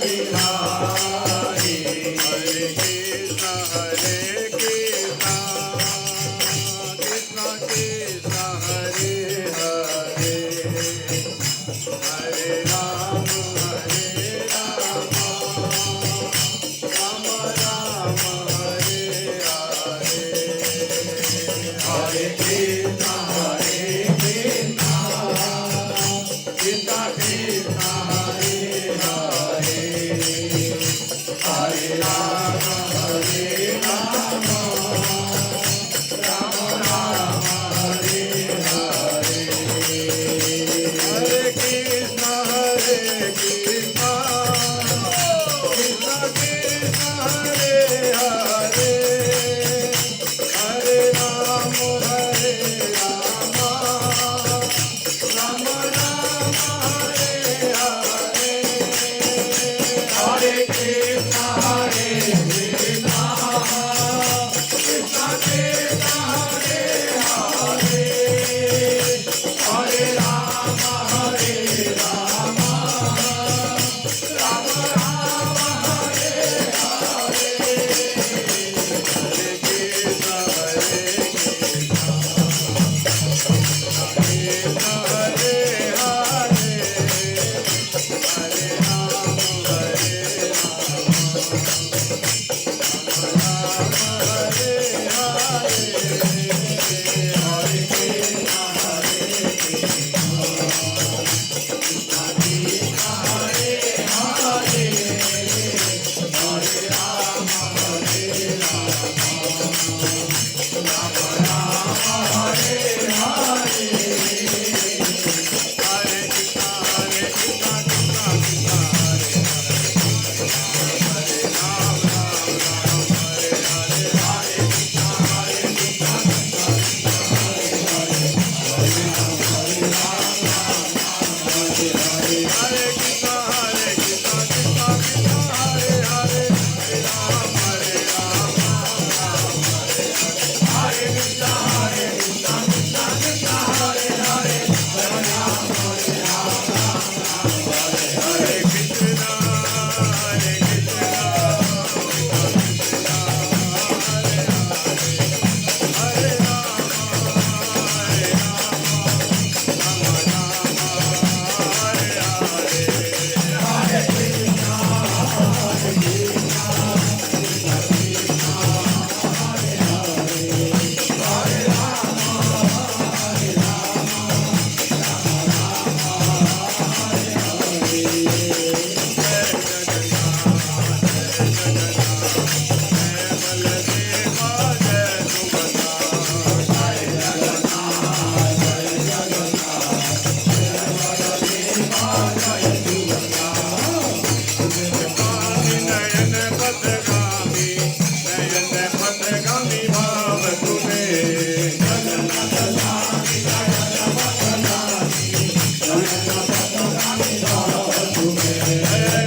बिहारी हरे कृष्ण कृष्ण कृष्ण हरे हरे हरे राम राम राम हरे हरे हरे कृष्ण कृष्ण कृष्ण हरे हरे हरे राम राम राम हरे हरे हरे कृष्ण कृष्ण कृष्ण हरे हरे हरे राम राम राम हरे हरे हरे कृष्ण कृष्ण कृष्ण हरे हरे हरे राम राम राम हरे हरे हरे कृष्ण हरे हरे हरे राम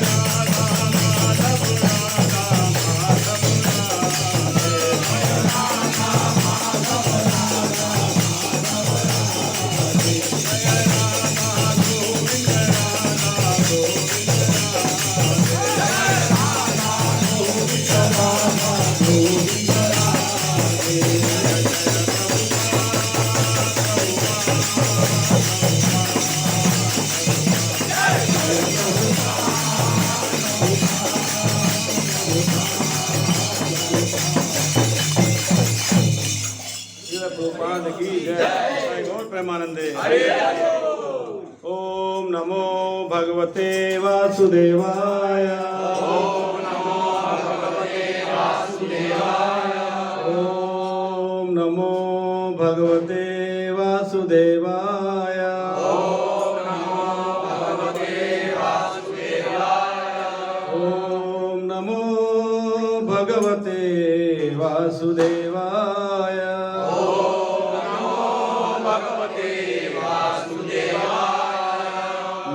हरे प्रभुपाद की जय। गौर प्रेमानंदे। ओम नमो भगवते वासुदेवाय। ओम नमो भगवते वासुदेवाय। ओम नमो भगवते वासुदेवाय। ओम नमो भगवते वासुदेवाय। ओम नमो भगवते वासुदेवाय। ओम नमो भगवते वासुदेवाय।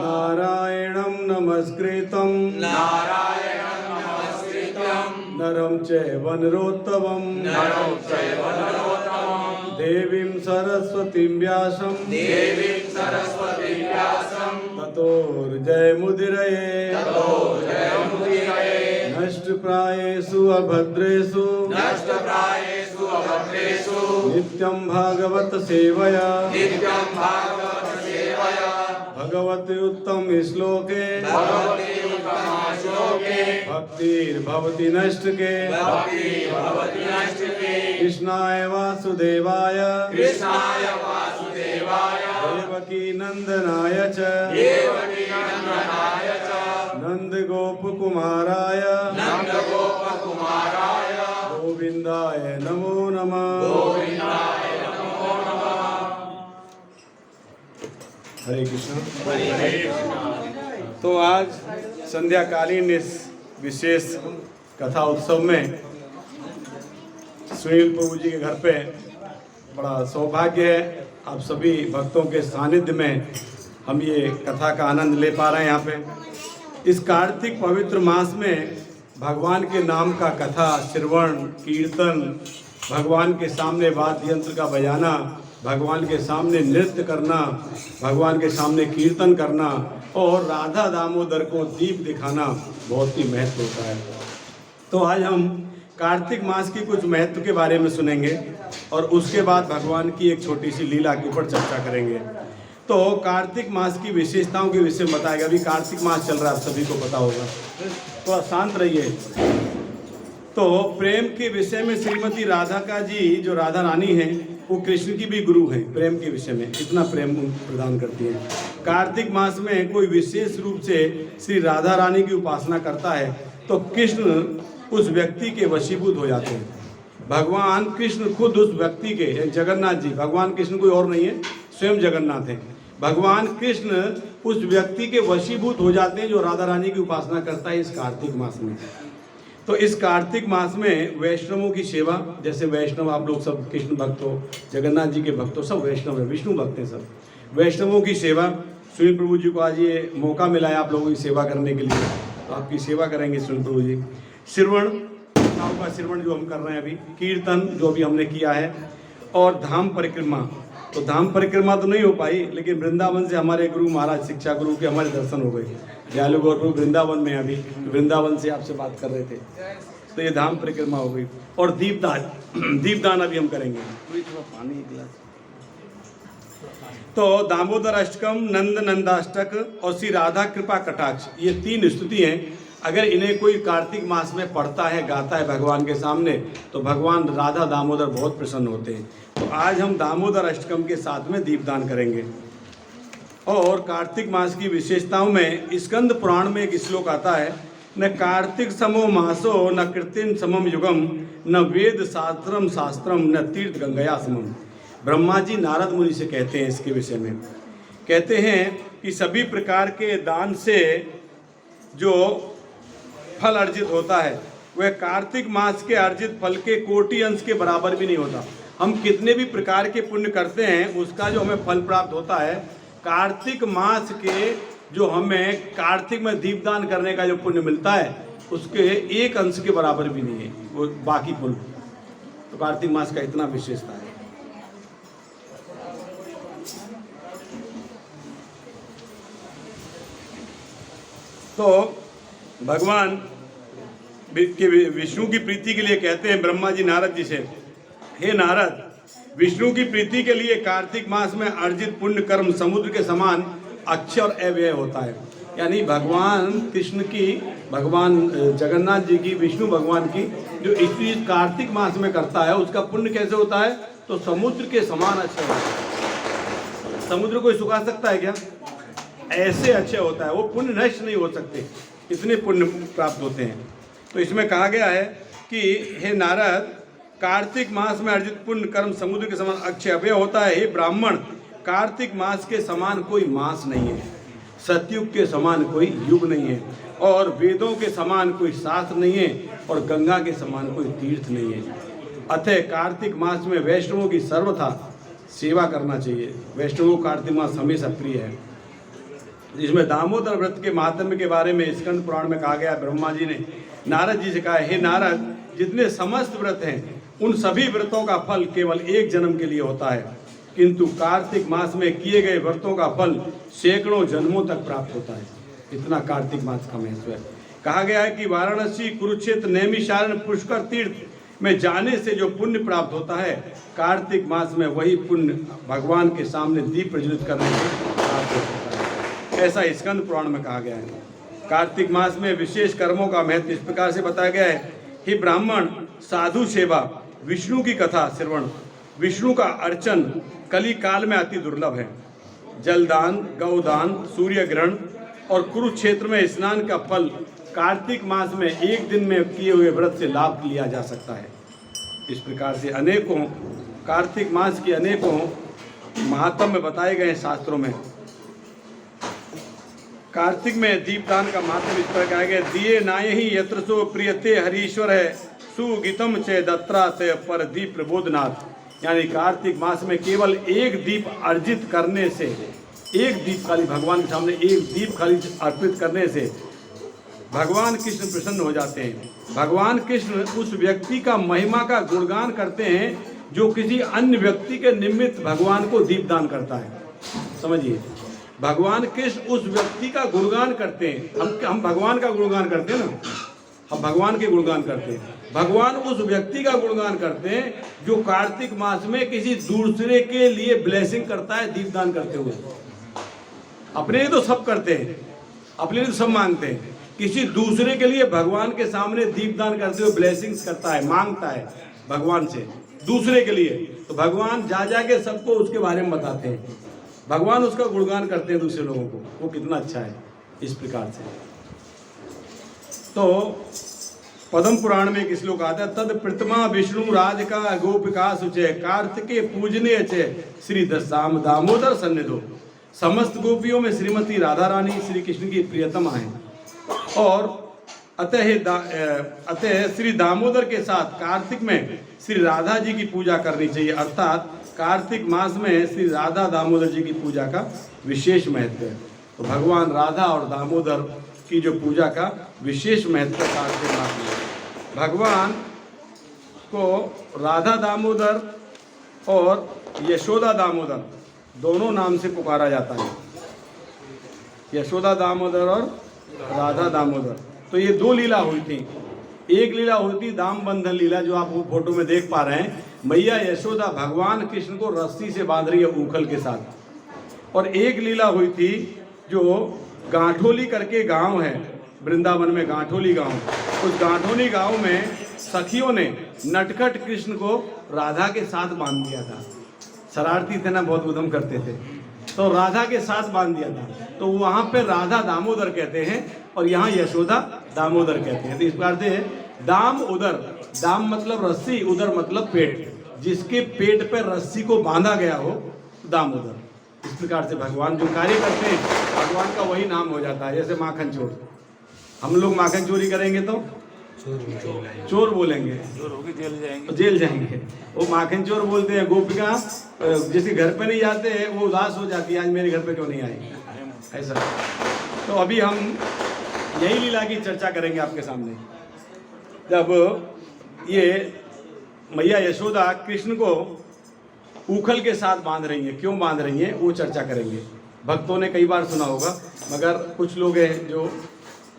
नारायणं नमस्कृतं नारायणं नमस्कृतं नरं चैव नरोत्तमं नरं चैव नरोत्तमं देवीं सरस्वतीं व्यासं देवीं सरस्वतीं व्यासं ततो ततोर्जय मुदिरये ततो जयमुदीरये नष्टप्रायेषु अभद्रेषु नष्टप्रायेषु अभद्रेषु नित्यं भागवत सेवया नित्यं भागवत सेवया भगवति उत्तम श्लोके भगवति उत्तमश्लोके भक्तिर्भवति नष्टके भक्ति भवति नष्टके कृष्णाय वासुदेवाय कृष्णाय वासुदेवाय देवकी नंदनाय च देवकी नन्दनाय च नन्दगोपकुमाराय नन्दगोपकुमाराय गोविन्दाय नमो नमः। गोविन्दाय नमो नमः। हरे कृष्ण। तो आज संध्याकालीन इस विशेष कथा उत्सव में सुनील प्रभु जी के घर पे बड़ा सौभाग्य है, आप सभी भक्तों के सानिध्य में हम ये कथा का आनंद ले पा रहे हैं। यहाँ पे इस कार्तिक पवित्र मास में भगवान के नाम का कथा श्रवण कीर्तन, भगवान के सामने वाद्य यंत्र का बजाना, भगवान के सामने नृत्य करना, भगवान के सामने कीर्तन करना और राधा दामोदर को दीप दिखाना बहुत ही महत्व होता है। तो आज हम कार्तिक मास की कुछ महत्व के बारे में सुनेंगे और उसके बाद भगवान की एक छोटी सी लीला के ऊपर चर्चा करेंगे। तो कार्तिक मास की विशेषताओं के विषय में बताएगा। अभी कार्तिक मास चल रहा है, आप सभी को पता होगा, थोड़ा शांत रहिए। तो प्रेम के विषय में श्रीमती राधा जी जो राधा रानी हैं वो कृष्ण की भी गुरु हैं। प्रेम के विषय में इतना प्रेम प्रदान करती हैं। कार्तिक मास में कोई विशेष रूप से श्री राधा रानी की उपासना करता है तो कृष्ण उस व्यक्ति के वशीभूत हो जाते हैं। भगवान कृष्ण खुद उस व्यक्ति के, जगन्नाथ जी, भगवान कृष्ण कोई और नहीं है, स्वयं जगन्नाथ हैं। भगवान कृष्ण उस व्यक्ति के वशीभूत हो जाते हैं जो राधा रानी की उपासना करता है इस कार्तिक मास में। तो इस कार्तिक मास में वैष्णवों की सेवा, जैसे वैष्णव आप लोग सब कृष्ण भक्त हो, जगन्नाथ जी के भक्त हो, सब वैष्णव है, विष्णु भक्त हैं सब। वैष्णवों की सेवा, सुनील प्रभु जी को आज ये मौका मिला है आप लोगों की सेवा करने के लिए, तो आपकी सेवा करेंगे सुनील प्रभु जी। श्रवण, कथाओं का श्रवण जो हम कर रहे हैं अभी, कीर्तन जो अभी हमने किया है, और धाम परिक्रमा। तो धाम परिक्रमा तो नहीं हो पाई, लेकिन वृंदावन से हमारे गुरु महाराज, शिक्षा गुरु के हमारे दर्शन हो गए। दयालु गौर प्रभु वृंदावन में, अभी वृंदावन से आपसे बात कर रहे थे, तो ये धाम परिक्रमा हो गई। और दीपदान, दीपदान अभी हम करेंगे। पानी गिलास। तो दामोदर अष्टकम, नंद नंदाष्टक और श्री राधा कृपा कटाक्ष, ये 3 स्तुति हैं। अगर इन्हें कोई कार्तिक मास में पढ़ता है, गाता है भगवान के सामने, तो भगवान राधा दामोदर बहुत प्रसन्न होते हैं। तो आज हम दामोदर अष्टकम के साथ में दीपदान करेंगे। और कार्तिक मास की विशेषताओं में स्कंद पुराण में एक श्लोक आता है, न कार्तिक समो मासो न कृत्रिम समम युगम न वेद शास्त्रम शास्त्रम न तीर्थ गंगया समम। ब्रह्मा जी नारद मुनि से कहते हैं इसके विषय में, कहते हैं कि सभी प्रकार के दान से जो फल अर्जित होता है वह कार्तिक मास के अर्जित फल के कोटि अंश के बराबर भी नहीं होता। हम कितने भी प्रकार के पुण्य करते हैं, उसका जो हमें फल प्राप्त होता है, कार्तिक मास के जो हमें कार्तिक में दीपदान करने का जो पुण्य मिलता है, उसके 1 अंश के बराबर भी नहीं है वो बाकी पुण्य। तो कार्तिक मास का इतना विशेषता है। तो भगवान के विष्णु की प्रीति के लिए कहते हैं ब्रह्मा जी नारद जी से, हे नारद, विष्णु की प्रीति के लिए कार्तिक मास में अर्जित पुण्य कर्म समुद्र के समान अक्षय और अव्यय होता है। यानी भगवान कृष्ण की, भगवान जगन्नाथ जी की, विष्णु भगवान की जो इस कार्तिक मास में करता है, उसका पुण्य कैसे होता है? तो समुद्र के समान अक्षय होता है। समुद्र कोई सुखा सकता है क्या? ऐसे अक्षय होता है, वो पुण्य नष्ट नहीं हो सकते, इतने पुण्य प्राप्त होते हैं। तो इसमें कहा गया है कि हे नारद, कार्तिक मास में अर्जित पुण्य कर्म समुद्र के समान अक्षय अव्यय होता है। हे ब्राह्मण, कार्तिक मास के समान कोई मास नहीं है, सतयुग के समान कोई युग नहीं है, और वेदों के समान कोई शास्त्र नहीं है, और गंगा के समान कोई तीर्थ नहीं है। अतः कार्तिक मास में वैष्णवों की सर्वथा सेवा करना चाहिए। वैष्णवों को कार्तिक मास हमेशा प्रिय है। इसमें दामोदर व्रत के महात्म्य के बारे में स्कंद पुराण में कहा गया, ब्रह्मा जी ने नारद जी से कहा, हे नारद, जितने समस्त व्रत हैं उन सभी व्रतों का फल केवल 1 जन्म के लिए होता है। किंतु कार्तिक मास में किए गए व्रतों का फल सैकड़ों जन्मों तक प्राप्त होता है। इतना कार्तिक मास का महत्व है। कहा गया है कि वाराणसी, कुरुक्षेत्र, नैमिषारण्य, पुष्कर तीर्थ में जाने से जो पुण्य प्राप्त होता है, कार्तिक मास में वही पुण्य भगवान के सामने दीप प्रज्वलित करने से प्राप्त होता है। ऐसा स्कंद पुराण में कहा गया है। कार्तिक मास में विशेष कर्मों का महत्व इस प्रकार से बताया गया है। हे ब्राह्मण, साधु सेवा, विष्णु की कथा श्रवण, विष्णु का अर्चन कली काल में अति दुर्लभ है। जलदान, गौदान, सूर्य ग्रहण और कुरुक्षेत्र में स्नान का फल कार्तिक मास में एक दिन में किए हुए व्रत से लाभ लिया जा सकता है। इस प्रकार से अनेकों कार्तिक मास के अनेकों महात्म्य बताए गए शास्त्रों में। कार्तिक में दीपदान का महत्व इस प्रकार कहा गया, दिए नायहि यत्र सो प्रियते हरीश्वर है, सुगीतम च दत्रा ते पर दीप प्रबोधनाथ। यानी कार्तिक मास में केवल एक दीप अर्जित करने से, एक दीप खाली भगवान के सामने एक दीप खाली अर्पित करने से भगवान कृष्ण प्रसन्न हो जाते हैं। भगवान कृष्ण उस व्यक्ति का महिमा का गुणगान करते हैं जो किसी अन्य व्यक्ति के निमित्त भगवान को दीपदान करता है। समझिए, भगवान कृष्ण उस व्यक्ति का गुणगान करते हैं। हम भगवान का गुणगान करते हैं ना, हम भगवान के गुणगान करते हैं। भगवान उस व्यक्ति का गुणगान करते हैं जो कार्तिक मास में किसी दूसरे के लिए ब्लेसिंग करता है दीपदान करते हुए। अपने लिए तो सब करते हैं, अपने लिए तो सब मांगते हैं, किसी दूसरे के लिए भगवान के सामने दीपदान करते हुए ब्लेसिंग्स करता है, मांगता है भगवान से दूसरे के लिए। तो भगवान जा जा के सबको उसके बारे में बताते हैं, भगवान उसका गुणगान करते हैं दूसरे लोगों को, वो कितना अच्छा है। इस प्रकार से तो पद्म पुराण में एक श्लोक आता है, तद प्रतिमा विष्णु राज का गोपिका सुचे, कार्तिके पूजने चे श्री दशाम दामोदर सन्निधो। समस्त गोपियों में श्रीमती राधा रानी श्री कृष्ण की प्रियतमा है और अतः श्री दामोदर के साथ कार्तिक में श्री राधा जी की पूजा करनी चाहिए। अर्थात कार्तिक मास में श्री राधा दामोदर जी की पूजा का विशेष महत्व है। तो भगवान राधा और दामोदर की जो पूजा का विशेष महत्व कार्तिक मास में, भगवान को राधा दामोदर और यशोदा दामोदर दोनों नाम से पुकारा जाता है। यशोदा दामोदर और राधा दामोदर, तो ये दो लीला हुई थी। एक लीला हुई थी दाम बंधन लीला, जो आप वो फोटो में देख पा रहे हैं। मैया यशोदा भगवान कृष्ण को रस्सी से बांध रही है ऊखल के साथ। और एक लीला हुई थी जो गांठोली करके गांव है, वृंदावन में गांठोली गांव, उस गांठोली गांव में सखियों ने नटखट कृष्ण को राधा के साथ बांध दिया था। शरारती थे ना, बहुत उद्यम करते थे, तो राधा के साथ बांध दिया था। तो वहाँ पे राधा दामोदर कहते हैं और यहाँ यशोदा दामोदर कहते हैं। तो इस प्रकार से दाम उदर, दाम मतलब रस्सी, उदर मतलब पेट, जिसके पेट पे रस्सी को बांधा गया हो दामोदर। इस प्रकार से भगवान जो कार्य करते हैं भगवान का वही नाम हो जाता है। जैसे माखन चोर, हम लोग माखन चोरी करेंगे तो चोर बोलेंगे, चोर होगी जेल जाएंगे, तो जेल जाएंगे। वो माखन चोर बोलते हैं। गोपिका जिसके घर पे नहीं जाते हैं वो उदास हो जाती है, आज मेरे घर पे क्यों नहीं आई, ऐसा। तो अभी हम यही लीला की चर्चा करेंगे आपके सामने। जब ये मैया यशोदा कृष्ण को ऊखल के साथ बांध रही हैं, क्यों बांध रही हैं वो चर्चा करेंगे। भक्तों ने कई बार सुना होगा, मगर कुछ लोग हैं जो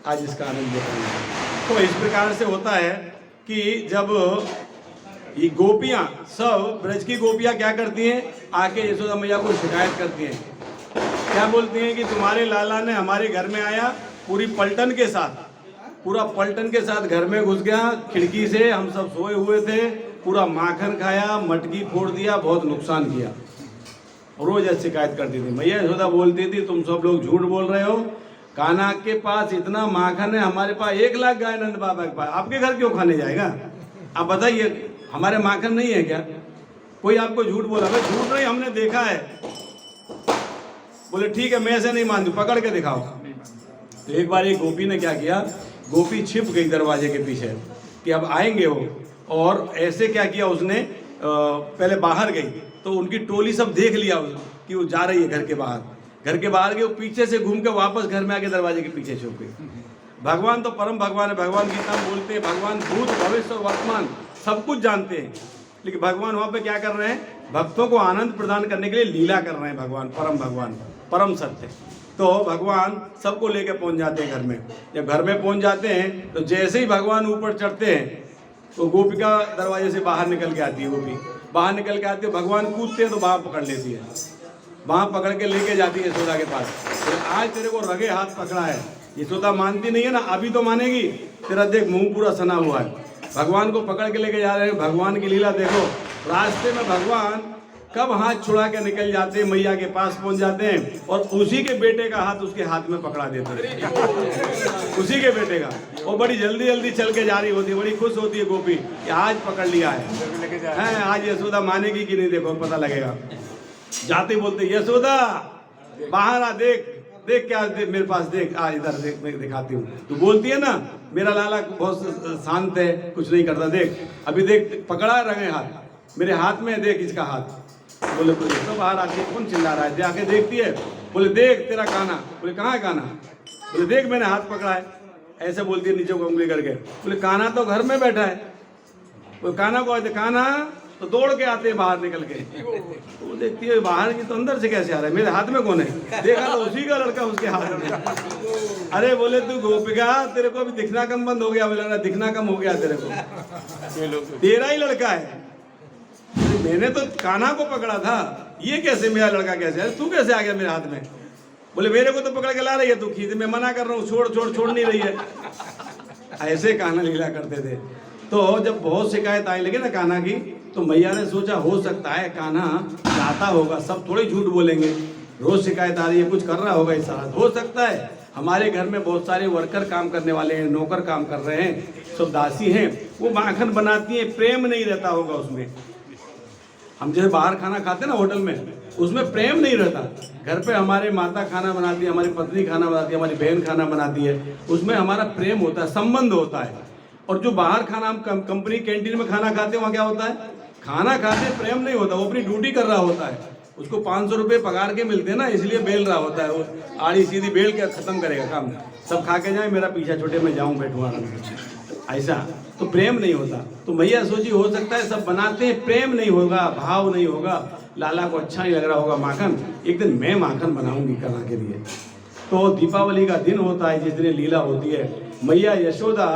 आज इसका आनंद लेते हैं। तो इस प्रकार से होता है कि जब ये गोपियाँ, सब ब्रज की गोपियाँ क्या करती हैं, आके यशोदा मैया को शिकायत करती हैं। क्या बोलती हैं कि तुम्हारे लाला ने हमारे घर में आया, पूरी पलटन के साथ, पूरा पलटन के साथ घर में घुस गया, खिड़की से हम सब सोए हुए थे, पूरा माखन खाया, मटकी फोड़ दिया, बहुत नुकसान किया। रोज ऐसी शिकायत करती थी। मैया यशोदा बोलती थी तुम सब लोग झूठ बोल रहे हो, कान्हा के पास इतना माखन है, हमारे पास 1 लाख गाय नंद बाबा के पास, आपके घर क्यों खाने जाएगा? आप बताइए, हमारे माखन नहीं है क्या? कोई आपको झूठ बोला? भाई झूठ नहीं, हमने देखा है। बोले ठीक है, मैं ऐसे नहीं मानती, पकड़ के दिखाओ। तो एक बार एक गोपी ने क्या किया, गोपी छिप गई दरवाजे के पीछे कि अब आएंगे वो, और ऐसे क्या किया उसने, पहले बाहर गई तो उनकी टोली सब देख लिया कि वो जा रही है घर के बाहर। घर के बाहर गए, वो पीछे से घूम के वापस घर में आके दरवाजे के पीछे छुप गई। भगवान तो परम भगवान है, भगवान गीता में बोलते हैं भगवान भूत भविष्य और वर्तमान सब कुछ जानते हैं, लेकिन भगवान वहाँ पे क्या कर रहे हैं, भक्तों को आनंद प्रदान करने के लिए लीला कर रहे हैं भगवान, परम सत्य। तो भगवान सबको लेकर पहुंच जाते हैं घर में। जब घर में पहुंच जाते हैं तो जैसे ही भगवान ऊपर चढ़ते हैं तो गोपिका दरवाजे से बाहर निकल के आती है। गोपी बाहर निकल के आती है, भगवान कूदते हैं तो बाँह पकड़ लेती है, बाँह पकड़ के लेके जाती है यशोदा के पास। तो आज तेरे को रगे हाथ पकड़ा है। यशोदा मानती नहीं है ना, अभी तो मानेगी। तेरा देख मुंह पूरा सना हुआ है। भगवान को पकड़ के लेके जा रहे हैं। भगवान की लीला देखो। रास्ते में भगवान कब हाथ छुड़ा के निकल जाते हैं, मैया के पास पहुंच जाते हैं और उसी के बेटे का हाथ उसके हाथ में पकड़ा देते हैं। उसी के बेटे का। वो बड़ी जल्दी जल्दी चल के जा रही होती है, बड़ी खुश होती है गोपी कि आज पकड़ लिया है। आज यशोदा मानेगी कि नहीं, देखो पता लगेगा। जाते बोलते यशोदा बाहर आ, देख क्या मेरे पास, देख आ इधर देख, मैं दिखाती हूँ। तो बोलती है ना मेरा लाला बहुत शांत है, कुछ नहीं करता, देख अभी देख पकड़ा रहे हाथ, मेरे हाथ में देख इसका हाथ। बोले तो बाहर आके कौन चिल्ला रहा है, आके देखती है। बोले देख तेरा काना। बोले कहाँ है काना? बोले देख मैंने हाथ पकड़ा है। ऐसे बोलती है नीचे को उंगली करके। बोले काना तो घर में बैठा है। वो काना को आते, काना तो दौड़ के आते हैं बाहर निकल के। तो वो देखती है बाहर की तो अंदर से कैसे आ रहा है, मेरे हाथ में कौन है? देखा तो उसी का लड़का उसके हाथ में। अरे बोले तू गोपिका तेरे को अभी दिखना कम बंद हो गया। बोला दिखना कम हो गया तेरे को, तेरा ही लड़का है। मैंने तो कान्हा को पकड़ा था, ये कैसे मेरा लड़का कैसे है? तू कैसे आ गया मेरे हाथ में? बोले मेरे को तो पकड़ के ला रही है तू, खींच, मैं मना कर रहा हूँ, छोड़ नहीं रही है। ऐसे कान्हा लीला करते थे। तो जब बहुत शिकायत आने लगे ना कान्हा की, तो मैया ने सोचा हो सकता है कान्हा चाहता होगा, सब थोड़े झूठ बोलेंगे, रोज शिकायत आ रही है, कुछ कर रहा होगा इस तरह। हो सकता है हमारे घर में बहुत सारे वर्कर काम करने वाले हैं, नौकर काम कर रहे हैं, सब दासी हैं, वो माखन बनाती हैं, प्रेम नहीं रहता होगा उसमें। हम जैसे बाहर खाना खाते हैं ना होटल में, उसमें प्रेम नहीं रहता। घर पे हमारे माता खाना बनाती है, हमारी पत्नी खाना बनाती है, हमारी बहन खाना बनाती है, उसमें हमारा प्रेम होता है, संबंध होता है। और जो बाहर खाना हम कंपनी कैंटीन में खाना खाते हैं, वहाँ क्या होता है? खाना खाते प्रेम नहीं होता, वो अपनी ड्यूटी कर रहा होता है। उसको 500 रुपये पगार के मिलते हैं ना, इसलिए बेल रहा होता है। वो आड़ी सीधी बेल के खत्म करेगा काम, सब खा के जाए, मेरा पीछा छोटे, मैं जाऊँ बैठूँ आराम से, ऐसा तो प्रेम नहीं होता। तो मैया सोची हो सकता है सब बनाते हैं, प्रेम नहीं होगा, भाव नहीं होगा, लाला को अच्छा नहीं लग रहा होगा माखन, एक दिन मैं माखन बनाऊंगी कान्हा के लिए। तो दीपावली का दिन होता है जिस दिन लीला होती है। मैया यशोदा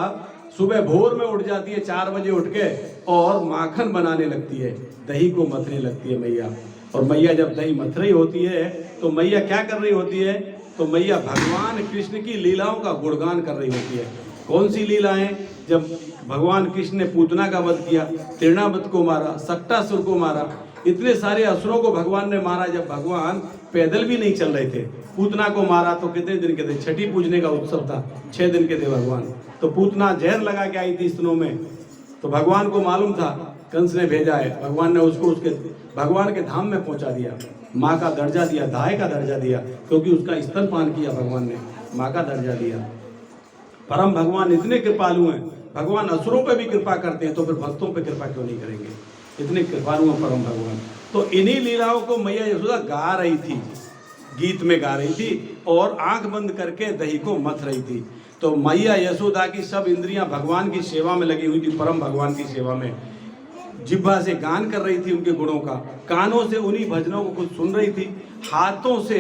सुबह भोर में उठ जाती है, 4 बजे उठ के, और माखन बनाने लगती है, दही को मथने लगती है मैया। और मैया जब दही मथ रही होती है तो मैया क्या कर रही होती है? तो मैया भगवान कृष्ण की लीलाओं का गुणगान कर रही होती है। कौन सी लीलाएं? जब भगवान कृष्ण ने पूतना का वध किया, तृणावत को मारा, सक्टासुर को मारा, इतने सारे असुरों को भगवान ने मारा जब भगवान पैदल भी नहीं चल रहे थे। पूतना को मारा तो कितने दिन के थे? छठी पूजने का उत्सव था, 6 दिन के थे भगवान। तो पूतना जहर लगा के आई थी स्तनों में, तो भगवान को मालूम था, कंस ने भेजा है, भगवान ने उसको उसके भगवान के धाम में पहुंचा दिया, माँ का दर्जा दिया, दाय का दर्जा दिया, क्योंकि उसका स्तनपान किया भगवान ने, माँ का दर्जा दिया। परम भगवान इतने कृपालु हैं, भगवान असुरों पे भी कृपा करते हैं, तो फिर भक्तों पे कृपा क्यों नहीं करेंगे? इतने कृपालु हैं परम भगवान। तो इन्हीं लीलाओं को मैया यशोदा गा रही थी, गीत में गा रही थी, और आंख बंद करके दही को मथ रही थी। तो मैया यशोदा की सब इंद्रियां भगवान की सेवा में लगी हुई थी, परम भगवान की सेवा में। जिह्वा से गान कर रही थी उनके गुणों का, कानों से उन्हीं भजनों को कुछ सुन रही थी, हाथों से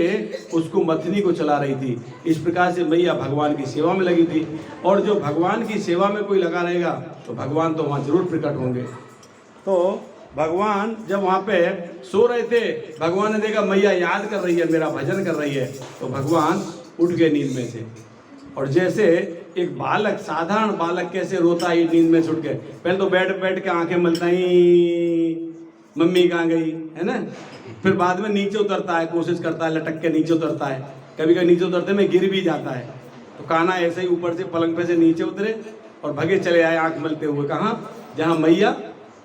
उसको मथनी को चला रही थी। इस प्रकार से मैया भगवान की सेवा में लगी थी। और जो भगवान की सेवा में कोई लगा रहेगा तो भगवान तो वहाँ जरूर प्रकट होंगे। तो भगवान जब वहाँ पे सो रहे थे, भगवान ने देखा मैया याद कर रही है, मेरा भजन कर रही है, तो भगवान उठ गए नींद में से। और जैसे एक बालक, साधारण बालक कैसे रोता है नींद में छुट के, पहले तो बैठ के आंखें मलता ही, मम्मी कहाँ गई, है ना, फिर बाद में नीचे उतरता है, कोशिश करता है, लटक के नीचे उतरता है, कभी कभी नीचे उतरते में गिर भी जाता है। तो कान्हा ऐसे ही ऊपर से पलंग पे से नीचे उतरे और भगे चले आए आंख मलते हुए, कहाँ? जहाँ मैया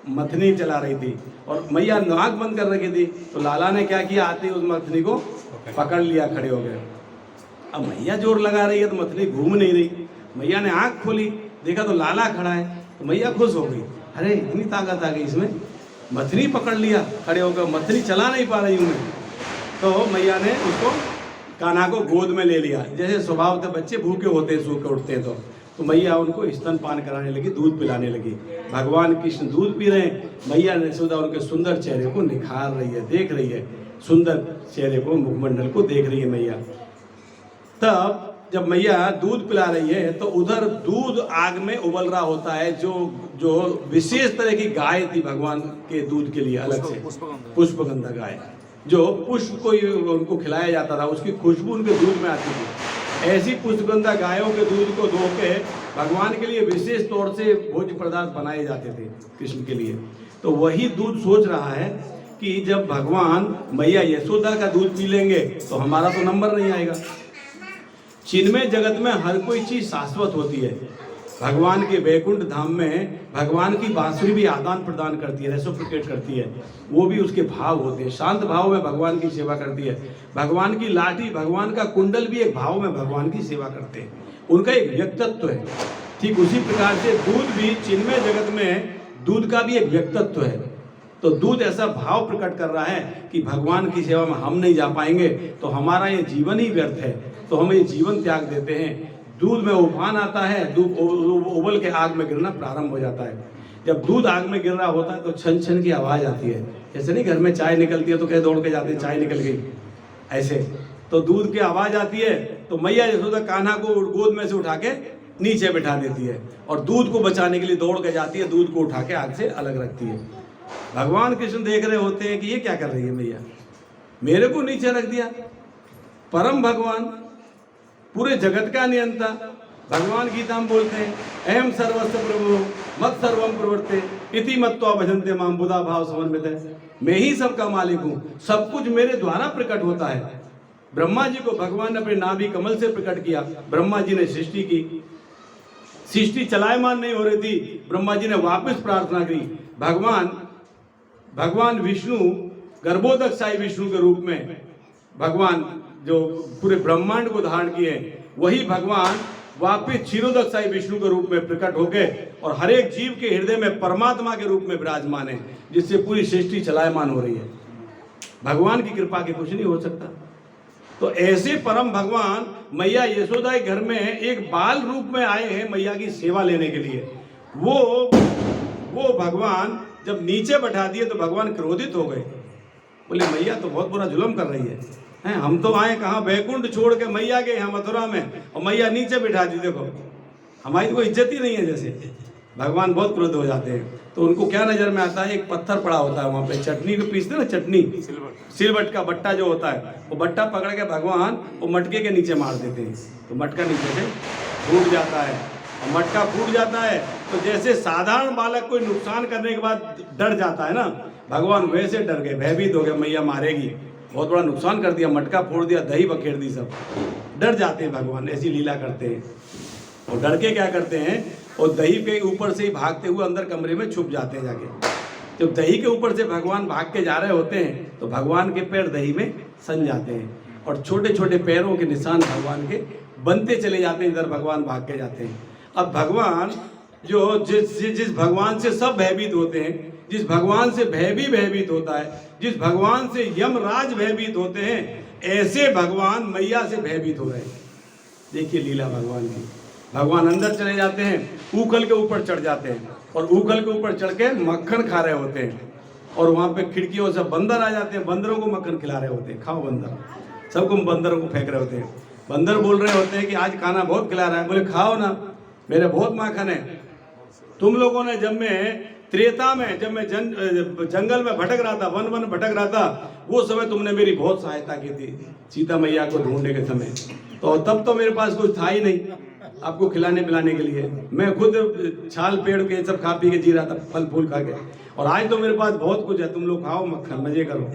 मथनी चला रही थी और मैया नाक बंद कर रखी थी। तो लाला ने क्या किया, आते ही उस मथनी को पकड़ लिया, खड़े हो गए। अब मैया जोर लगा रही है तो मथनी घूम नहीं रही। मैया ने आंख खोली, देखा तो लाला खड़ा है, तो मैया खुश हो गई, अरे इतनी ताकत आ गई इसमें, मथनी पकड़ लिया, खड़े होकर, मथनी चला नहीं पा रही हूँ मैं। तो मैया ने उसको, कान्हा को गोद में ले लिया, जैसे स्वभाव से बच्चे भूखे होते हैं, सो के उठते हैं, तो तो मैया उनको स्तनपान कराने लगी, दूध पिलाने लगी। भगवान कृष्ण दूध पी रहे हैं, मैया यशोदा उनके सुंदर चेहरे को निखार रही है, देख रही है, सुंदर चेहरे को, मुखमंडल को देख रही है मैया। तब जब मैया दूध पिला रही है तो उधर दूध आग में उबल रहा होता है। जो विशेष तरह की गाय थी भगवान के दूध के लिए अलग से, पुष्पगंधा गाय, जो पुष्प को उनको खिलाया जाता था, उसकी खुशबू उनके दूध में आती थी। ऐसी पुष्पगंधा गायों के दूध को धो के भगवान के लिए विशेष तौर से भोज्य पदार्थ बनाए जाते थे कृष्ण के लिए। तो वही दूध सोच रहा है कि जब भगवान मैया यशोदा का दूध पी लेंगे तो हमारा तो नंबर नहीं आएगा। चिन्मय जगत में हर कोई चीज शाश्वत होती है। भगवान के वैकुंठ धाम में भगवान की बांसुरी भी आदान प्रदान करती है, रेसिप्रोकेट करती है, वो भी उसके भाव होते हैं। शांत भाव में भगवान की सेवा करती है। भगवान की लाठी, भगवान का कुंडल भी एक भाव में भगवान की सेवा करते हैं, उनका एक व्यक्तित्व है। ठीक उसी प्रकार से दूध भी चिन्मय जगत में दूध का भी एक व्यक्तित्व है। तो दूध ऐसा भाव प्रकट कर रहा है कि भगवान की सेवा में हम नहीं जा पाएंगे तो हमारा ये जीवन ही व्यर्थ है, तो हम ये जीवन त्याग देते हैं। दूध में उफान आता है, दूध उबल के आग में गिरना प्रारंभ हो जाता है। जब दूध आग में गिर रहा होता है तो छन छन की आवाज़ आती है। जैसे नहीं घर में चाय निकलती है तो कहीं दौड़ के जाते हैं, चाय निकल गई, ऐसे तो दूध की आवाज़ आती है। तो मैया यशोदा कान्हा को गोद में से उठा के नीचे बिठा देती है और दूध को बचाने के लिए दौड़ के जाती है, दूध को उठा के आग से अलग रखती है। भगवान कृष्ण देख रहे होते हैं कि ये क्या कर रही है मैया, मेरे को नीचे रख दिया। परम भगवान, पूरे जगत का नियंता भगवान गीता में बोलते हैं, अहम सर्वस्व प्रभु मत सर्वम प्रवर्ते इति मत्वा भजन्ते माम बुधा भाव समन्वित है। मैं ही सबका मालिक हूँ, सब कुछ मेरे द्वारा प्रकट होता है। ब्रह्मा जी को भगवान ने अपने नाभि कमल से प्रकट किया। ब्रह्मा जी ने सृष्टि की, सृष्टि चलायमान नहीं हो रही थी, ब्रह्मा जी ने वापस प्रार्थना की। भगवान विष्णु गर्भोदकशाही विष्णु के रूप में भगवान जो पूरे ब्रह्मांड को धारण किए, वही भगवान वापिस क्षीरोदकशाही विष्णु के रूप में प्रकट होके और हर एक जीव के हृदय में परमात्मा के रूप में विराजमान है, जिससे पूरी सृष्टि चलायमान हो रही है। भगवान की कृपा के कुछ नहीं हो सकता। तो ऐसे परम भगवान मैया यशोदा के घर में एक बाल रूप में आए हैं मैया की सेवा लेने के लिए। वो भगवान जब नीचे बैठा दिए तो भगवान क्रोधित हो गए, बोले मैया तो बहुत बुरा जुल्म कर रही है, हम तो आए कहाँ वैकुंठ छोड़ के मैया के यहाँ मथुरा में, और मैया नीचे बिठा दी, देखो हमारी तो कोई इज्जत ही नहीं है। जैसे भगवान बहुत क्रोध हो जाते हैं। तो उनको क्या नजर में आता है, एक पत्थर पड़ा होता है वहाँ पे, चटनी को पीसते ना, चटनी सिलबट का बट्टा जो होता है, वो बट्टा पकड़ के भगवान वो मटके के नीचे मार देते हैं, तो मटका नीचे से फूट जाता है। और मटका फूट जाता है तो जैसे साधारण बालक कोई नुकसान करने के बाद डर जाता है ना, भगवान वैसे डर गए, भयभीत हो गए, मैया मारेगी, बहुत बड़ा नुकसान कर दिया, मटका फोड़ दिया, दही बखेर दी, सब डर जाते हैं। भगवान ऐसी लीला करते हैं। और डर के क्या करते हैं, और दही के ऊपर से ही भागते हुए अंदर कमरे में छुप जाते हैं जाके। जब दही के ऊपर से भगवान भाग के जा रहे होते हैं तो भगवान के पैर दही में सन जाते हैं और छोटे छोटे पैरों के निशान भगवान के बनते चले जाते हैं, इधर भगवान भाग के जाते हैं। अब भगवान जो जिस भगवान से सब भयभीत होते हैं, जिस भगवान से भय भी भयभीत होता है, जिस भगवान से यमराज भयभीत होते हैं, ऐसे भगवान मैया से भयभीत हो रहे हैं। देखिए लीला भगवान की। भगवान अंदर चले जाते हैं, ऊखल के ऊपर चढ़ जाते हैं और ऊखल के ऊपर चढ़ के मक्खन खा रहे होते हैं। और वहाँ पे खिड़कियों से बंदर आ जाते हैं, बंदरों को मक्खन खिला रहे होते हैं, खाओ बंदर, सबको बंदरों को फेंक रहे होते हैं। बंदर बोल रहे होते हैं कि आज खाना बहुत खिला रहा है, बोले खाओ ना, मेरे बहुत माखन है। तुम लोगों ने जब मैं त्रेता में, जब मैं जंगल में भटक रहा था, वन भटक रहा था, वो समय तुमने मेरी बहुत सहायता की थी सीता मैया को ढूंढने के समय। तो तब तो मेरे पास कुछ था ही नहीं आपको खिलाने पिलाने के लिए, मैं खुद छाल पेड़ के सब खा पी के जी रहा था, फल फूल खा के। और आज तो मेरे पास बहुत कुछ है, तुम लोग खाओ मक्खन, मजे करो।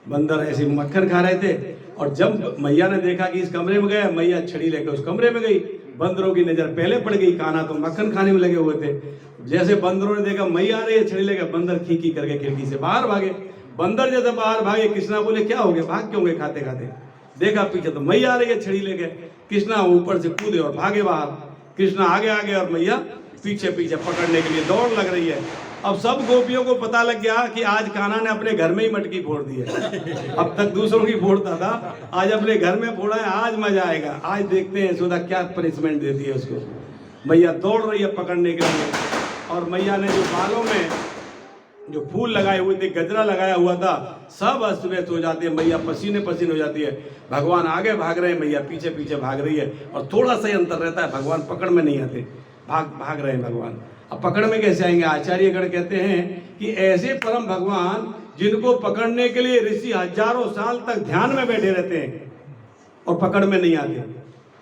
बंदर ऐसे मक्खन खा रहे थे। और जब मैया ने देखा कि इस कमरे में गया, मैया छड़ी लेकर उस कमरे में गई। बंदरों की नजर पहले पड़ गई, कान्हा तो मक्खन खाने में लगे हुए थे। जैसे बंदरों ने देखा मैया आ रही है, छड़ी लेकर, बंदर खी करके खिड़की से बाहर भागे। बंदर जैसे बाहर भागे, कृष्णा बोले क्या हो गया, भाग क्यों गए खाते खाते? देखा पीछे तो मैया आ रही है छड़ी लेके। कृष्णा ऊपर से कूदे और भागे बाहर। कृष्णा आगे आगे और मैया पीछे पीछे पकड़ने के लिए दौड़ लग रही है। अब सब गोपियों को पता लग गया कि आज कान्हा ने अपने घर में ही मटकी फोड़ दी है। अब तक दूसरों की फोड़ता था, आज अपने घर में फोड़ा है, आज मजा आएगा। आज देखते हैं यशोदा क्या पनिशमेंट देती है उसको। मैया दौड़ रही है पकड़ने के लिए, और मैया ने जो बालों में जो फूल लगाए हुए थे, गजरा लगाया हुआ था, सब अस्त व्यस्त हो जाती है। मैया पसीने पसीने हो जाती है। भगवान आगे भाग रहे हैं, मैया पीछे पीछे भाग रही है, और थोड़ा सा ही अंतर रहता है, भगवान पकड़ में नहीं आते, भाग रहे हैं भगवान। अब पकड़ में कैसे आएंगे? आचार्यगण कहते हैं कि ऐसे परम भगवान जिनको पकड़ने के लिए ऋषि हजारों साल तक ध्यान में बैठे रहते हैं और पकड़ में नहीं आते।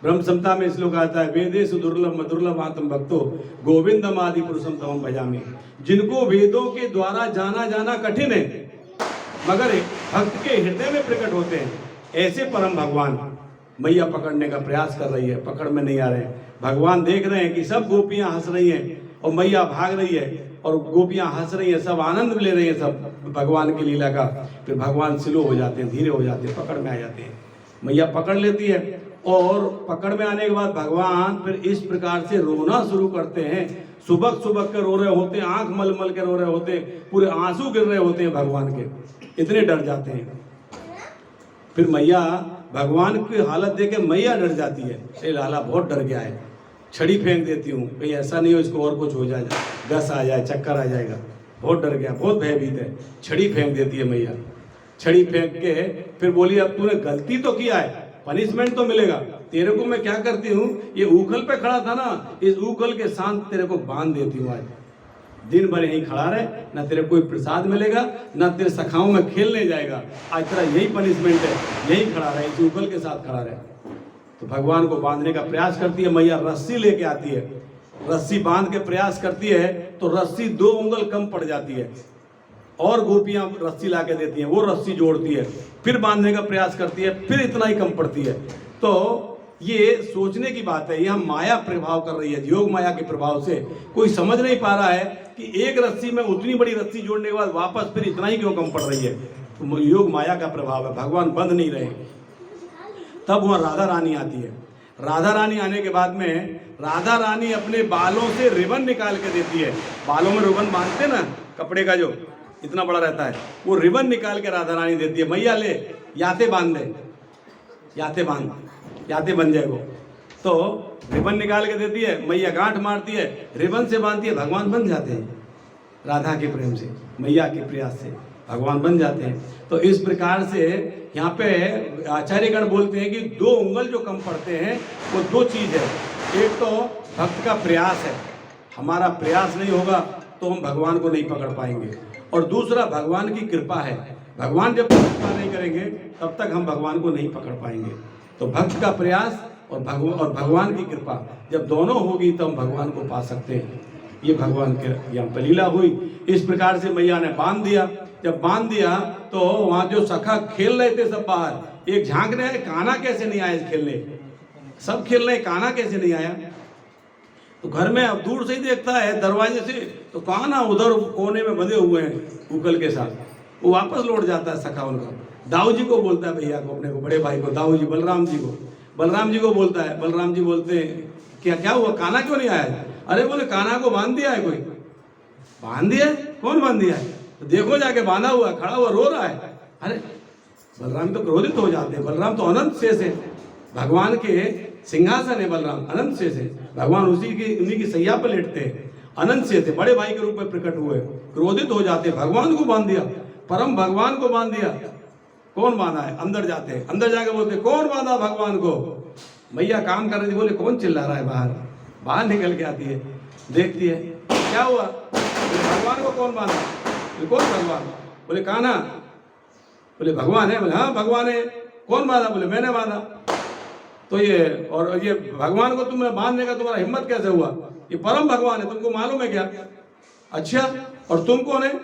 ब्रह्म संहिता में श्लोक आता है, वेदेषु दुर्लभ मधुर्लभ आत्म भक्तो गोविंदम आदि पुरुषम तमं भजामि। जिनको वेदों के द्वारा जाना कठिन है, मगर भक्त के हृदय में प्रकट होते हैं, ऐसे परम भगवान मैया पकड़ने का प्रयास कर रही है, पकड़ में नहीं आ रहे। भगवान देख रहे हैं कि सब गोपियां हंस रही हैं और मैया भाग रही है, और गोपियां हंस रही हैं, सब आनंद ले रही हैं सब भगवान की लीला का। फिर भगवान स्लो हो जाते हैं, धीरे हो जाते हैं, पकड़ में आ जाते हैं। मैया पकड़ लेती है, और पकड़ में आने के बाद भगवान फिर इस प्रकार से रोना शुरू करते हैं। सुबक सुबक के रो रहे होते हैं, आंख मल मल के रो रहे होते हैं, पूरे आंसू गिर रहे होते हैं भगवान के, इतने डर जाते हैं। फिर मैया भगवान की हालत देख के मैया डर जाती है, ये लाला बहुत डर गया है, छड़ी फेंक देती हूँ, कहीं ऐसा नहीं हो इसको और कुछ हो जाए, गस आ जाए, चक्कर आ जाएगा, बहुत डर गया, बहुत भयभीत है। छड़ी फेंक देती है मैया। छड़ी फेंक के फिर बोली, अब तूने गलती तो किया है, पनिशमेंट तो मिलेगा। तेरे को मैं क्या करती हूँ, ये ऊखल पे खड़ा था ना, इस ऊखल के साथ तेरे को बांध देती हूँ। आज दिन भर यहीं खड़ा रहे, ना तेरे कोई प्रसाद मिलेगा, ना तेरे सखाओं में खेलने जाएगा। आज तेरा यही पनिशमेंट है, यहीं खड़ा रहे, इस ऊखल के साथ खड़ा रहे। तो भगवान को बांधने का प्रयास करती है मैया, रस्सी लेके आती है, रस्सी बांध के प्रयास करती है तो रस्सी 2 उंगल कम पड़ जाती है, और गोपियां रस्सी ला के देती हैं, वो रस्सी जोड़ती है, फिर बांधने का प्रयास करती है, फिर इतना ही कम पड़ती है। तो ये सोचने की बात है, यह माया प्रभाव कर रही है, योग माया के प्रभाव से। कोई समझ नहीं पा रहा है कि एक रस्सी में उतनी बड़ी रस्सी जोड़ने के बाद वापस फिर इतना ही क्यों कम पड़ रही है। तो योग माया का प्रभाव है, भगवान बंद नहीं रहे। तब वहाँ राधा रानी आती है। राधा रानी आने के बाद में राधा रानी अपने बालों से रिबन निकाल के देती है। बालों में रिबन बांधते ना, कपड़े का जो इतना बड़ा रहता है, वो रिबन निकाल के राधा रानी देती है, मैया ले याते बांध दे, याते बांध, याते बन जाए वो। तो रिबन निकाल के देती है, मैया गांठ मारती है, रिबन से बांधती है, भगवान बन जाते हैं। राधा के प्रेम से, मैया के प्रयास से भगवान बन जाते हैं। तो इस प्रकार से यहाँ पे आचार्यगण बोलते हैं कि 2 उंगल जो कम पड़ते हैं वो 2 चीज़ है। एक तो भक्त का प्रयास है, हमारा प्रयास नहीं होगा तो हम भगवान को नहीं पकड़ पाएंगे, और दूसरा भगवान की कृपा है। भगवान जब तक कृपा नहीं करेंगे तब तक हम भगवान को नहीं पकड़ पाएंगे। तो भक्त का प्रयास और भगवान की कृपा जब दोनों होगी तो हम भगवान को पा सकते हैं। ये भगवान के यहाँ पर लीला हुई। इस प्रकार से मैया ने बांध दिया। जब बांध दिया तो वहाँ जो सखा खेल रहे थे सब बाहर, एक झांक रहे हैं कान्हा कैसे नहीं आया खेलने, सब खेल रहे, कान्हा कैसे नहीं आया। तो घर में अब दूर से ही देखता है दरवाजे से, तो कान्हा उधर कोने में बंधे हुए हैं उगल के साथ। वो वापस लौट जाता है सखा उनका, दाऊ जी को बोलता है, भैया को, अपने को, बड़े भाई को, दाऊ जी बलराम जी को बोलता है। बलराम जी बोलते हैं क्या हुआ, कान्हा क्यों नहीं आया? अरे बोले कान्हा को बांध दिया है कोई। बांध दिया है? कौन बांध दिया है? तो देखो जाके बांधा हुआ, खड़ा हुआ, रो रहा है। अरे बलराम तो क्रोधित हो जाते हैं। बलराम तो अनंत शेष है, भगवान के सिंहासन है, बलराम अनंत शेष है, भगवान उन्हीं की सैया पर लेटते हैं, अनंत शेष है, बड़े भाई के रूप में प्रकट हुए, क्रोधित हो जाते हैं। भगवान को बांध दिया, परम भगवान को बांध दिया। कौन बांधा है? अंदर जाते हैं, अंदर जाके बोलते कौन बांधा भगवान को? मैया काम कर रही थी, बोले कौन चिल्ला रहा है बाहर? बाहर निकल के आती है, देखती है क्या हुआ, भगवान को कौन बांधा? कौन भगवान? बोले कान्हा। बोले भगवान है? बोले हाँ भगवान है। कौन बांधा? बोले मैंने बांधा। तो ये भगवान को तुमने बांधने का तुम्हारा हिम्मत कैसे हुआ? ये परम भगवान है, तुमको मालूम है क्या? अच्छा, और तुम कौन है?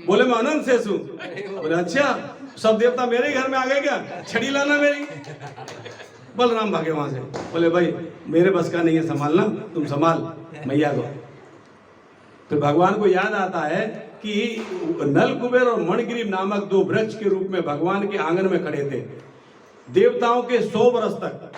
बोले मैं अनंत शेष हूँ। बोले अच्छा, सब देवता मेरे घर में आ गए क्या? छड़ी लाना मेरी। बलराम भागे वहां से, बोले भाई मेरे बस का नहीं है संभालना, तुम संभाल मैया को। फिर भगवान को याद आता है कि नल कुबेर और मणिग्रीव नामक 2 वृक्ष के रूप में भगवान के आंगन में खड़े थे। देवताओं के 100 वर्ष तक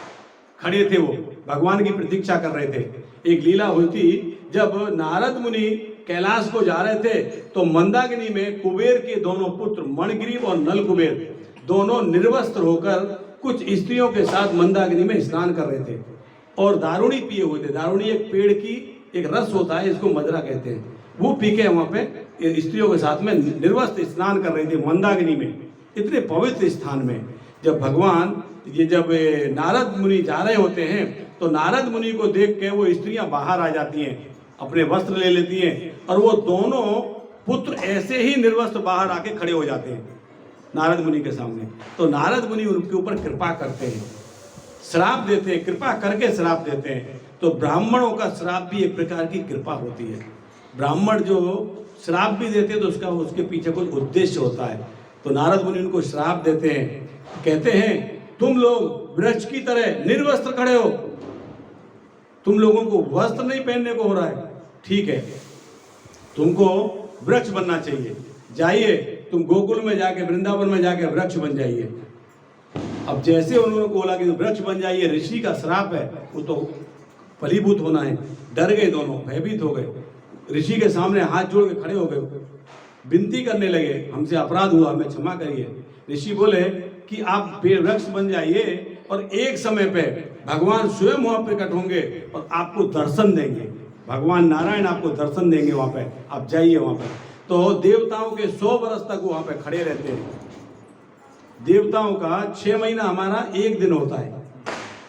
खड़े थे, वो भगवान की प्रतीक्षा कर रहे थे। एक लीला हुई थी, जब नारद मुनि कैलाश को जा रहे थे तो मंदाकिनी में कुबेर के दोनों पुत्र मणिग्रीव और नल कुबेर दोनों निर्वस्त्र होकर कुछ स्त्रियों के साथ मंदाकिनी में स्नान कर रहे थे। और दारूणी पिए हुए थे। दारूणी एक पेड़ की एक रस होता है, इसको मदरा कहते हैं। वो पी के वहाँ पे स्त्रियों के साथ में निर्वस्त्र स्नान कर रही थी मंदाकिनी में, इतने पवित्र स्थान में। जब भगवान जब नारद मुनि जा रहे होते हैं तो नारद मुनि को देख के वो स्त्रियां बाहर आ जाती हैं, अपने वस्त्र ले लेती हैं, और वो दोनों पुत्र ऐसे ही निर्वस्त्र बाहर आके खड़े हो जाते हैं नारद मुनि के सामने। तो नारद मुनि उनके ऊपर कृपा करते हैं, श्राप देते हैं, कृपा करके श्राप देते हैं। तो ब्राह्मणों का श्राप भी एक प्रकार की कृपा होती है। ब्राह्मण जो श्राप भी देते हैं तो उसके पीछे कुछ उद्देश्य होता है। तो नारद मुनि उनको श्राप देते हैं, कहते हैं तुम लोग वृक्ष की तरह निर्वस्त्र खड़े हो, तुम लोगों को वस्त्र नहीं पहनने को हो रहा है, ठीक है, तुमको वृक्ष बनना चाहिए, जाइए तुम गोकुल में जाके वृंदावन में जाके वृक्ष बन जाइए। अब जैसे उन्होंने बोला कि वृक्ष बन जाइए, ऋषि का श्राप है, वो तो फलीभूत होना है। डर गए दोनों, भयभीत हो गए, ऋषि के सामने हाथ जोड़ के खड़े हो गए, विनती करने लगे, हमसे अपराध हुआ, हमें क्षमा करिए। ऋषि बोले कि आप वृक्ष बन जाइए और एक समय पे भगवान स्वयं वहां प्रकट होंगे और आपको दर्शन देंगे, भगवान नारायण आपको दर्शन देंगे वहां पे, आप जाइए वहां पे। तो देवताओं के 100 वर्ष तक वहां पे खड़े रहते हैं। देवताओं का 6 महीना हमारा 1 दिन होता है,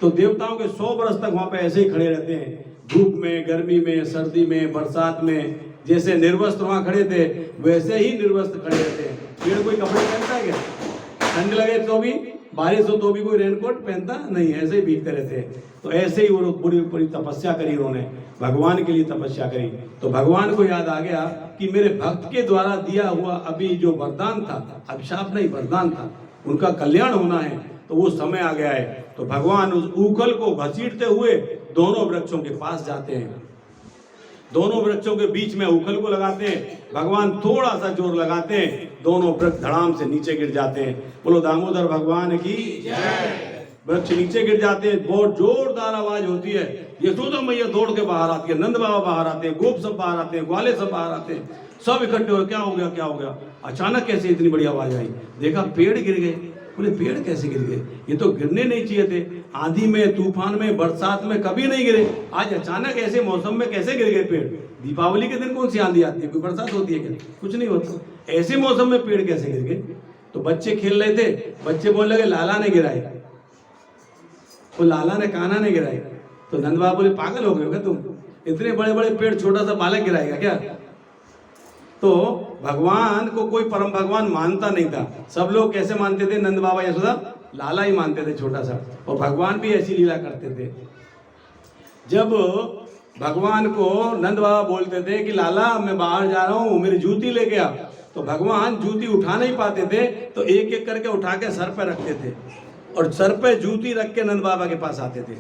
तो देवताओं के 100 वर्ष तक वहां पे ऐसे ही खड़े रहते हैं, धूप में, गर्मी में, सर्दी में, बरसात में। जैसे निर्वस्त्र वहां खड़े थे वैसे ही निर्वस्त्र खड़े रहते हैं। पेड़ कोई कपड़े पहनता है क्या? ठंड लगे तो भी, बारिश हो तो भी कोई रेनकोट पहनता नहीं, ऐसे ही भीगते रहते हैं। तो ऐसे ही वो पूरी तपस्या करी उन्होंने, भगवान के लिए तपस्या करी। तो भगवान को याद आ गया कि मेरे भक्त के द्वारा दिया हुआ अभी जो वरदान था, अभिशाप नहीं वरदान था, उनका कल्याण होना है, तो वो समय आ गया है। तो भगवान उस ऊखल को घसीटते हुए दोनों वृक्षों के पास जाते हैं, दोनों वृक्षों के बीच में उखल को लगाते हैं, भगवान थोड़ा सा जोर लगाते हैं, दोनों वृक्ष धड़ाम से नीचे गिर जाते हैं। बोलो दामोदर भगवान की जय। वृक्ष नीचे गिर जाते हैं, बहुत जोरदार आवाज होती है, यशोदा मैया दौड़ के बाहर आती है, नंद बाबा बाहर आते हैं, गोप सब बाहर आते हैं, ग्वाले सब बाहर आते हैं, सब इकट्ठे हो, क्या हो गया क्या हो गया, अचानक कैसे इतनी बड़ी आवाज आई। देखा पेड़ गिर गए। बोले पेड़ कैसे गिर गए, ये तो गिरने नहीं चाहिए थे, आंधी में, तूफान में, बरसात में कभी नहीं गिरे, आज अचानक ऐसे मौसम में कैसे गिर गए पेड़। दीपावली के दिन कौन सी आंधी आती है, कोई बरसात होती है क्या? कुछ नहीं होता, ऐसे मौसम में पेड़ कैसे गिर गए। तो बच्चे खेल रहे थे, बच्चे बोलने लगे लाला ने गिराए, वो लाला ने कान्हा ने गिराए। तो नंद बाबा बोले पागल हो गए हो क्या तुम, इतने बड़े बड़े पेड़ छोटा सा बालक गिराएगा क्या। तो भगवान को कोई परम भगवान मानता नहीं था, सब लोग कैसे मानते थे, नंद बाबा यशोदा लाला ही मानते थे छोटा सा, और भगवान भी ऐसी लीला करते थे। जब भगवान को नंद बाबा बोलते थे कि लाला मैं बाहर जा रहा हूँ, मेरी जूती लेके आ, तो भगवान जूती उठा नहीं पाते थे, तो एक एक करके उठा के सर पे रखते थे और सर पे जूती रख के नंद बाबा के पास आते थे।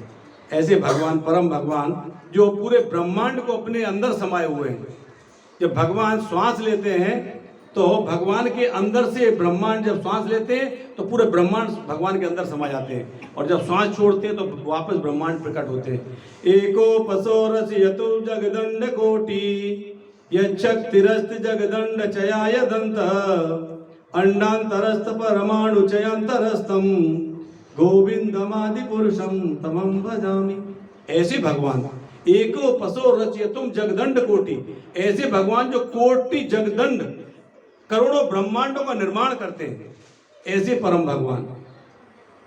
ऐसे भगवान, परम भगवान जो पूरे ब्रह्मांड को अपने अंदर समाये हुए हैं। जब भगवान श्वास लेते हैं तो भगवान के अंदर से ब्रह्मांड, जब श्वास लेते हैं तो पूरे ब्रह्मांड भगवान के अंदर समा जाते हैं, और जब श्वास छोड़ते हैं तो वापस ब्रह्मांड प्रकट होते हैं। एको पसोरस यतु जगदंड कोटि यक्षक्तिरस्त जगदंड चयाय दंत अंडांतरस्त परमाणु चयांतरस्तम गोविंदमादि पुरुषम तमं भजामि। ऐसे भगवान एको पसो रचयतुम जगदंड कोटि, ऐसे भगवान जो कोटि जगदंड करोड़ों ब्रह्मांडों का निर्माण करते हैं, ऐसे परम भगवान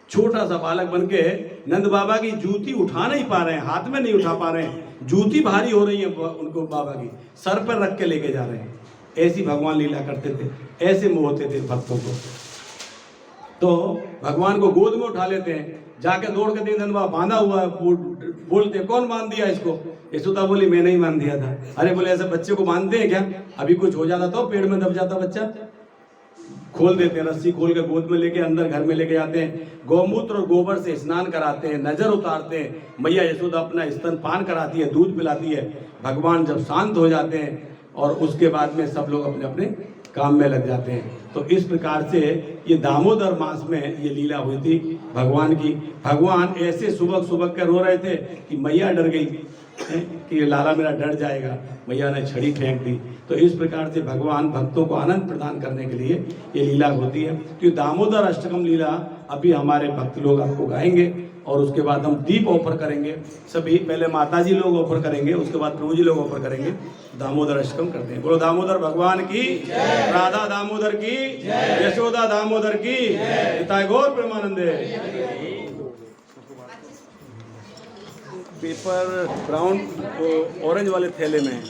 छोटा सा बालक बनके नंद बाबा की जूती उठा नहीं पा रहे हैं, हाथ में नहीं उठा पा रहे हैं, जूती भारी हो रही है उनको, बाबा की सर पर रख के लेके जा रहे हैं। ऐसी भगवान लीला करते थे, ऐसे मोहते थे भक्तों को। तो भगवान को गोद में उठा लेते हैं, जाके दौड़ के देखते नंद बाबा बांधा हुआ है, बोलते कौन बांध दिया इसको। यशोदा बोली मैंने ही बांध दिया था। अरे बोले ऐसे बच्चे को बांधते हैं क्या, अभी कुछ हो जाता तो पेड़ में दब जाता बच्चा। खोल देते हैं, रस्सी खोल के गोद में लेके अंदर घर में लेके जाते हैं, गौमूत्र और गोबर से स्नान कराते हैं, नजर उतारते हैं, मैया यशोदा अपना स्तन पान कराती है, दूध पिलाती है। भगवान जब शांत हो जाते हैं और उसके बाद में सब लोग अपने अपने काम में लग जाते हैं। तो इस प्रकार से ये दामोदर मास में ये लीला हुई थी भगवान की। भगवान ऐसे सुबह सुबह के रो रहे थे कि मैया डर गई कि ये लाला मेरा डर जाएगा, मैया ने छड़ी फेंक दी। तो इस प्रकार से भगवान भक्तों को आनंद प्रदान करने के लिए ये लीला होती है। कि दामोदर अष्टकम लीला अभी हमारे भक्त लोग आपको गाएंगे और उसके बाद हम दीप ऑफर करेंगे। सभी पहले माता जी लोग ऑफर करेंगे, उसके बाद प्रभु जी लोग ऑफर करेंगे। दामोदर अष्टकम करते हैं। बोलो दामोदर भगवान की, राधा दामोदर की, यशोदा दामोदर की, निताय गौर प्रेमानंदे। पेपर ब्राउन ऑरेंज वाले थैले में है।